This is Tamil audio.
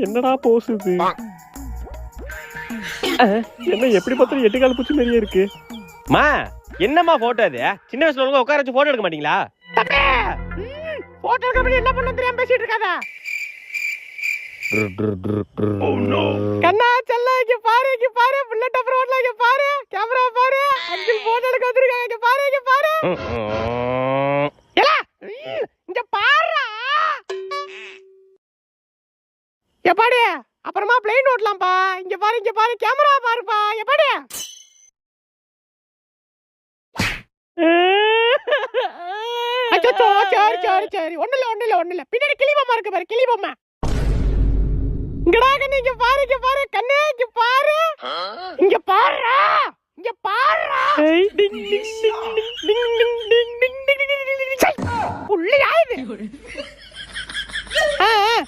என்னடா போஸ் இது? என்ன எப்படி பார்த்தா 8 கால் பூச்சி மாதிரியே இருக்கு. மா என்னம்மா போட்டோ அது? சின்ன வயசுல ஒழுங்கா உட்கார வச்சு போட்டோ எடுக்க மாட்டீங்களா? போட்டோ எடுக்க என்ன பண்ண தெரியாம பேசிட்டு இருக்காத. கண்ணா செல்ல இங்க பாரு புல்லட் அப்புறம் ஓடலாம் இங்க பாரு கேமரா பாரு அங்கிள் போட்டோ எடுக்க வந்திருக்காங்க இங்க பாரு ஏலா இங்க பாருடா எப்பாடி அப்புறமா பிளேன் ஓட்டலாம்ப்பா இங்க பாரு கேமரா பாருப்பா எப்பாடி அச்சோ சரி ஒண்ணுல பின்னாடி கிளி பொம்மை இருக்கு பாரு கிளி பொம்மை இங்கடா கண்ணு இங்க பாரு கண்ணே இங்க பாரு இங்க பாருடா டிங் டிங் புள்ளையா இது